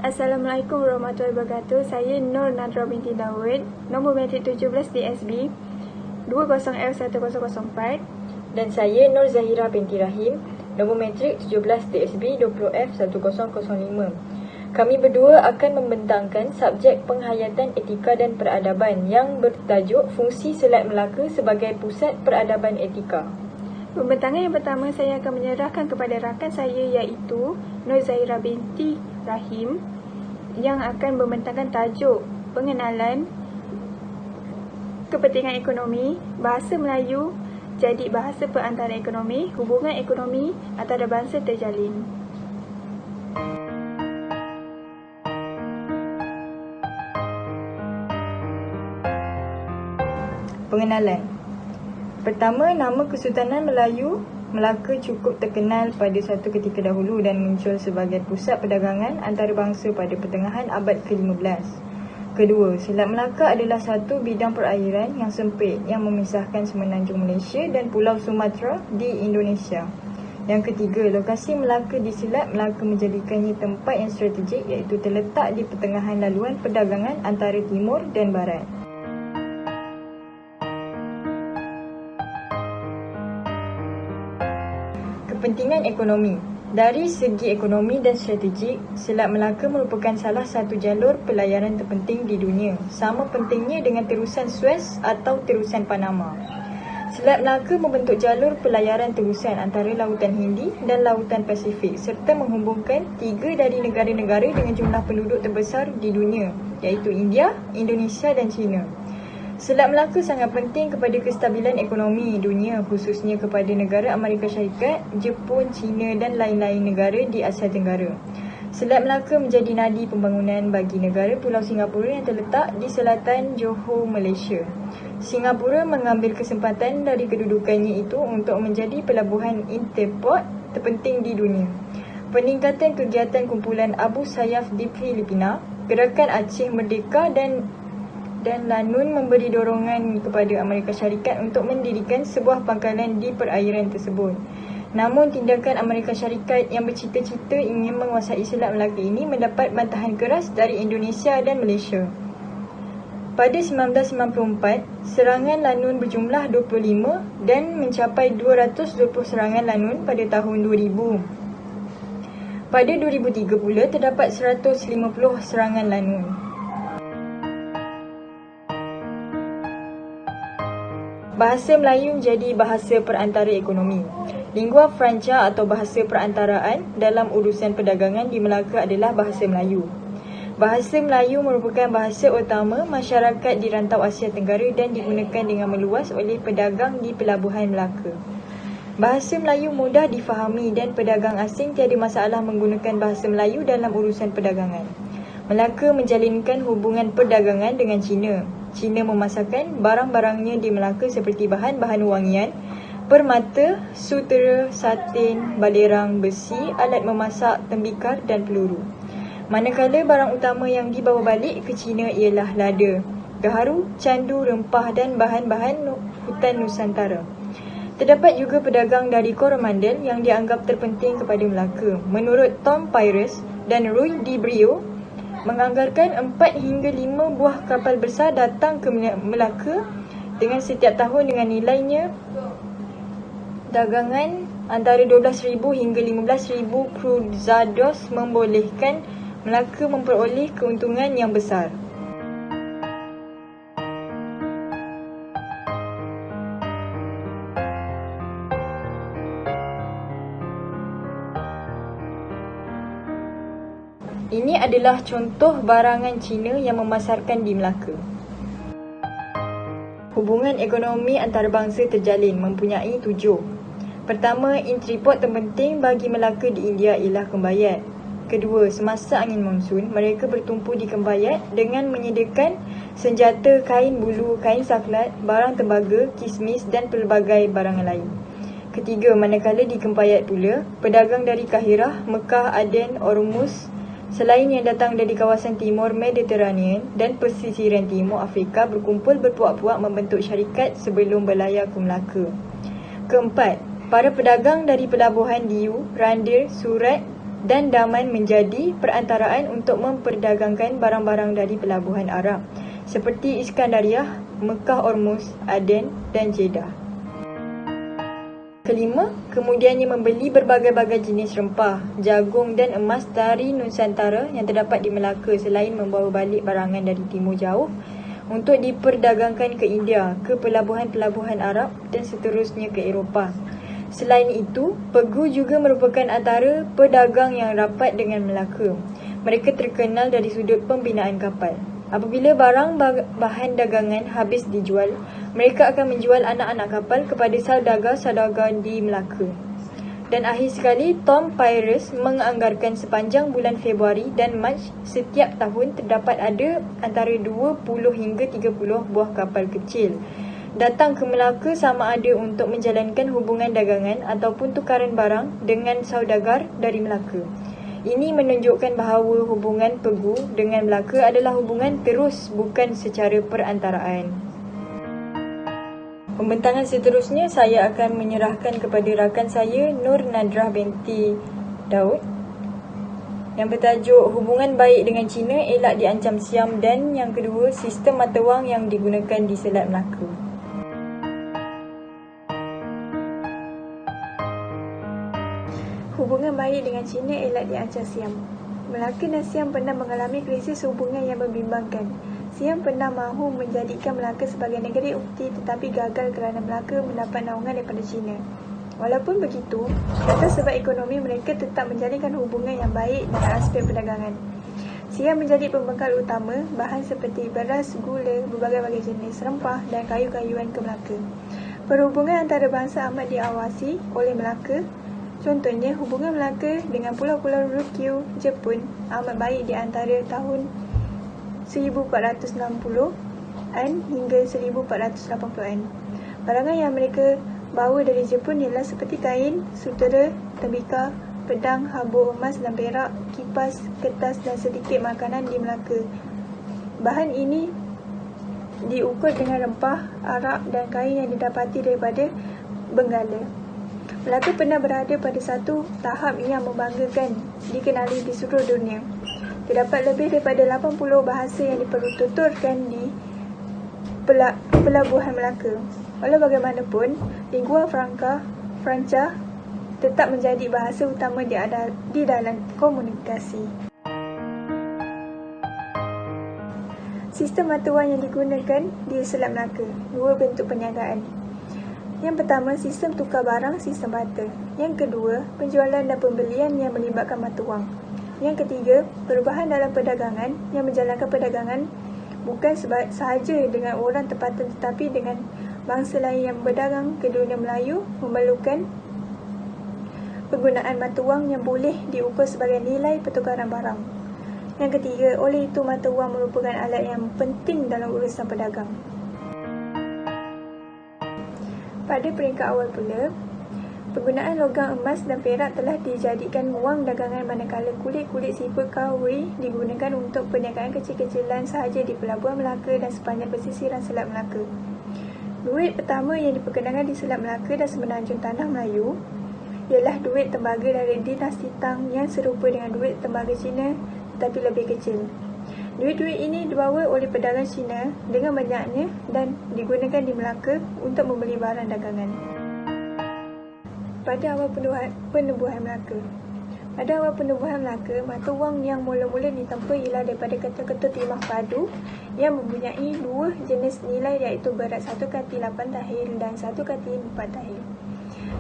Assalamualaikum warahmatullahi wabarakatuh. Saya Nur Nadra binti Daud, nombor metrik 17 DSB 20L1004. Dan saya Nur Zahira binti Rahim, nombor metrik 17 DSB 20F1005. Kami berdua akan membentangkan subjek penghayatan etika dan peradaban yang bertajuk Fungsi Selat Melaka sebagai Pusat Peradaban Etika. Pembentangan yang pertama saya akan menyerahkan kepada rakan saya iaitu Nur Zahira binti Rahim yang akan membentangkan tajuk pengenalan kepentingan ekonomi, bahasa Melayu jadi bahasa perantara ekonomi, hubungan ekonomi antara bangsa terjalin. Pengenalan. Pertama, nama Kesultanan Melayu Melaka cukup terkenal pada suatu ketika dahulu dan muncul sebagai pusat perdagangan antarabangsa pada pertengahan abad ke-15. Kedua, Selat Melaka adalah satu bidang perairan yang sempit yang memisahkan semenanjung Malaysia dan Pulau Sumatera di Indonesia. Yang ketiga, lokasi Melaka di Selat Melaka menjadikannya tempat yang strategik iaitu terletak di pertengahan laluan perdagangan antara timur dan barat. Kepentingan ekonomi. Dari segi ekonomi dan strategik, Selat Melaka merupakan salah satu jalur pelayaran terpenting di dunia, sama pentingnya dengan terusan Suez atau terusan Panama. Selat Melaka membentuk jalur pelayaran terusan antara Lautan Hindi dan Lautan Pasifik serta menghubungkan 3 dari negara-negara dengan jumlah penduduk terbesar di dunia, iaitu India, Indonesia dan China. Selat Melaka sangat penting kepada kestabilan ekonomi dunia, khususnya kepada negara Amerika Syarikat, Jepun, China dan lain-lain negara di Asia Tenggara. Selat Melaka menjadi nadi pembangunan bagi negara Pulau Singapura yang terletak di selatan Johor, Malaysia. Singapura mengambil kesempatan dari kedudukannya itu untuk menjadi pelabuhan interport terpenting di dunia. Peningkatan kegiatan kumpulan Abu Sayyaf di Filipina, Gerakan Aceh Merdeka dan Lanun memberi dorongan kepada Amerika Syarikat untuk mendirikan sebuah pangkalan di perairan tersebut. Namun tindakan Amerika Syarikat yang bercita-cita ingin menguasai Selat Melaka ini mendapat bantahan keras dari Indonesia dan Malaysia. Pada 1994, serangan Lanun berjumlah 25 dan mencapai 220 serangan Lanun pada tahun 2000. Pada 2003 pula terdapat 150 serangan Lanun. Bahasa Melayu menjadi bahasa perantara ekonomi. Lingua franca atau bahasa perantaraan dalam urusan perdagangan di Melaka adalah bahasa Melayu. Bahasa Melayu merupakan bahasa utama masyarakat di rantau Asia Tenggara dan digunakan dengan meluas oleh pedagang di pelabuhan Melaka. Bahasa Melayu mudah difahami dan pedagang asing tiada masalah menggunakan bahasa Melayu dalam urusan perdagangan. Melaka menjalinkan hubungan perdagangan dengan China. China memasarkan barang-barangnya di Melaka seperti bahan-bahan wangian, permata, sutera, satin, balerang, besi, alat memasak, tembikar dan peluru. Manakala barang utama yang dibawa balik ke China ialah lada, gaharu, candu, rempah dan bahan-bahan hutan Nusantara. Terdapat juga pedagang dari Coromandel yang dianggap terpenting kepada Melaka. Menurut Tom Pires dan Rui Di Brio, menganggarkan 4 hingga 5 buah kapal besar datang ke Melaka dengan setiap tahun dengan nilainya dagangan antara 12,000 hingga 15,000 cruzados membolehkan Melaka memperoleh keuntungan yang besar. Ini adalah contoh barangan Cina yang memasarkan di Melaka. Hubungan ekonomi antarabangsa terjalin mempunyai 7. Pertama, intriport terpenting bagi Melaka di India ialah kembayat. Kedua, semasa angin monsun, mereka bertumpu di kembayat dengan menyediakan senjata, kain bulu, kain saklat, barang tembaga, kismis dan pelbagai barang lain. Ketiga, manakala di kembayat pula, pedagang dari Kahirah, Mekah, Aden, Ormuz, selain yang datang dari kawasan timur Mediterranean dan pesisiran timur Afrika berkumpul berpuak-puak membentuk syarikat sebelum berlayar ke Melaka. Keempat, para pedagang dari pelabuhan Diu, Randir, Surat dan Daman menjadi perantaraan untuk memperdagangkan barang-barang dari pelabuhan Arab seperti Iskandariah, Mekah Ormuz, Aden dan Jeddah. Kelima, kemudiannya membeli berbagai-bagai jenis rempah, jagung dan emas dari Nusantara yang terdapat di Melaka selain membawa balik barangan dari timur jauh untuk diperdagangkan ke India, ke pelabuhan-pelabuhan Arab dan seterusnya ke Eropah. Selain itu, Pegu juga merupakan antara pedagang yang rapat dengan Melaka. Mereka terkenal dari sudut pembinaan kapal. Apabila barang bahan dagangan habis dijual, mereka akan menjual anak-anak kapal kepada saudagar-saudagar di Melaka. Dan akhir sekali, Tom Pires menganggarkan sepanjang bulan Februari dan Mac setiap tahun terdapat ada antara 20 hingga 30 buah kapal kecil datang ke Melaka sama ada untuk menjalankan hubungan dagangan ataupun tukaran barang dengan saudagar dari Melaka. Ini menunjukkan bahawa hubungan Pegu dengan Melaka adalah hubungan terus, bukan secara perantaraan. Pembentangan seterusnya saya akan menyerahkan kepada rakan saya Nur Nadrah binti Daud yang bertajuk Hubungan Baik dengan China Elak Diancam Siam, dan yang kedua Sistem Mata Wang yang digunakan di Selat Melaka. Hubungan baik dengan China elak diancam Siam. Melaka dan Siam pernah mengalami krisis hubungan yang membimbangkan. Siam pernah mahu menjadikan Melaka sebagai negeri ukti tetapi gagal kerana Melaka mendapat naungan daripada China. Walaupun begitu, atas sebab ekonomi mereka tetap menjalinkan hubungan yang baik dalam aspek perdagangan. Siam menjadi pembekal utama bahan seperti beras, gula, berbagai-bagai jenis rempah dan kayu-kayuan ke Melaka. Perhubungan antara bangsa amat diawasi oleh Melaka. Contohnya, hubungan Melaka dengan pulau-pulau Ryukyu, Jepun amat baik di antara tahun 1460-an hingga 1480-an. Barangan yang mereka bawa dari Jepun ialah seperti kain, sutera, tembikar, pedang, habur emas dan perak, kipas, kertas dan sedikit makanan di Melaka. Bahan ini diukur dengan rempah, arak dan kain yang didapati daripada Benggala. Melaka pernah berada pada satu tahap yang membanggakan, dikenali di seluruh dunia. Terdapat lebih daripada 80 bahasa yang dipertuturkan di pelabuhan Melaka. Walau bagaimanapun, lingua franca tetap menjadi bahasa utama di dalam komunikasi. Sistem mata wang yang digunakan di Selat Melaka. Dua bentuk perniagaan. Yang pertama, sistem tukar barang, sistem barter. Yang kedua, penjualan dan pembelian yang melibatkan mata wang. Yang ketiga, perubahan dalam perdagangan yang menjalankan perdagangan bukan sahaja dengan orang tempatan tetapi dengan bangsa lain yang berdagang ke dunia Melayu memerlukan penggunaan mata wang yang boleh diukur sebagai nilai pertukaran barang. Yang ketiga, oleh itu mata wang merupakan alat yang penting dalam urusan perdagang. Pada peringkat awal pula, penggunaan logam emas dan perak telah dijadikan wang dagangan manakala kulit-kulit siput kauri digunakan untuk perniagaan kecil-kecilan sahaja di Pelabuhan Melaka dan sepanjang pesisiran Selat Melaka. Duit pertama yang diperkenalkan di Selat Melaka dan Semenanjung Tanah Melayu ialah duit tembaga dari dinasti Tang yang serupa dengan duit tembaga Cina tetapi lebih kecil. Duit-duit ini dibawa oleh pedagang Cina dengan banyaknya dan digunakan di Melaka untuk membeli barang dagangan. Pada awal penubuhan Melaka. Pada awal penubuhan Melaka, mata wang yang mula-mula ditempa ialah daripada ketul-ketul timah padu yang mempunyai dua jenis nilai iaitu berat 1 kati 8 tahil dan 1 kati 4 tahil.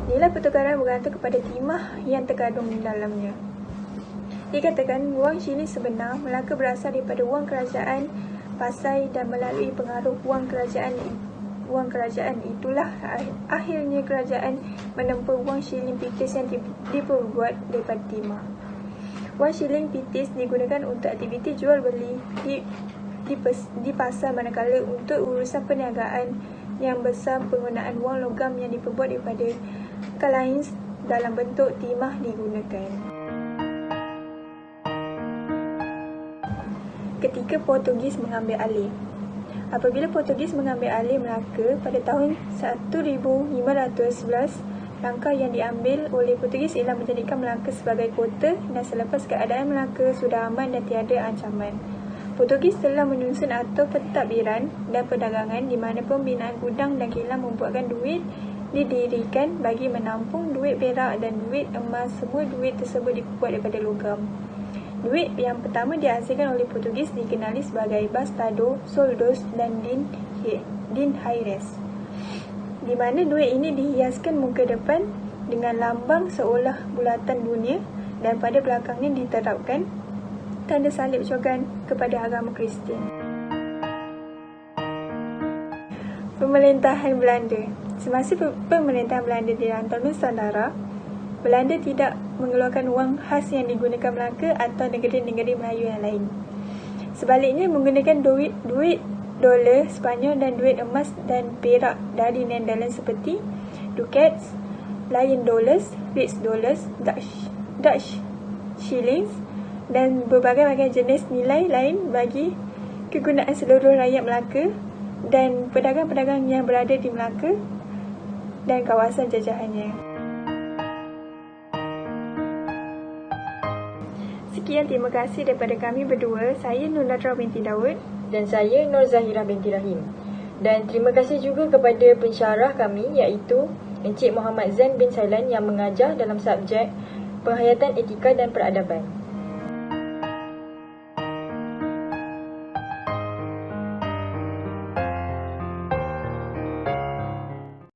Nilai pertukaran bergantung kepada timah yang terkandung di dalamnya. Dikatakan wang Cina sebenar Melaka berasal daripada wang kerajaan Pasai dan melalui pengaruh wang kerajaan itulah akhirnya kerajaan menempa wang shilling pitis yang diperbuat daripada timah. Wang shilling pitis digunakan untuk aktiviti jual beli di pasar manakala untuk urusan perniagaan yang besar penggunaan wang logam yang diperbuat daripada kain dalam bentuk timah digunakan. Ketika Portugis mengambil alih. Apabila Portugis mengambil alih Melaka pada tahun 1511, langkah yang diambil oleh Portugis ialah menjadikan Melaka sebagai kota dan selepas keadaan Melaka sudah aman dan tiada ancaman. Portugis telah menyusun atau pentadbiran dan perdagangan di mana pembinaan gudang dan kilang membuatkan duit didirikan bagi menampung duit perak dan duit emas. Semua duit tersebut dibuat daripada logam. Duit yang pertama dihasilkan oleh Portugis dikenali sebagai bastado, soldos dan dinheiros, di mana duit ini dihiaskan muka depan dengan lambang seolah bulatan dunia dan pada belakangnya diterapkan tanda salib cogan kepada agama Kristian. Pemerintahan Belanda. Semasa pemerintahan Belanda di Rantau Nusantara, Belanda tidak mengeluarkan wang khas yang digunakan Melaka atau negeri-negeri Melayu yang lain. Sebaliknya menggunakan duit dolar Sepanyol dan duit emas dan perak dari Netherlands seperti ducats, lion dollars, Ritz dollars, Dutch shillings dan berbagai-bagai jenis nilai lain bagi kegunaan seluruh rakyat Melaka dan pedagang-pedagang yang berada di Melaka dan kawasan jajahannya. Sekian, terima kasih daripada kami berdua. Saya Nur Nadra binti Daud dan saya Nur Zahira binti Rahim. Dan terima kasih juga kepada pensyarah kami iaitu Encik Muhammad Zain bin Sailan yang mengajar dalam subjek Penghayatan Etika dan Peradaban.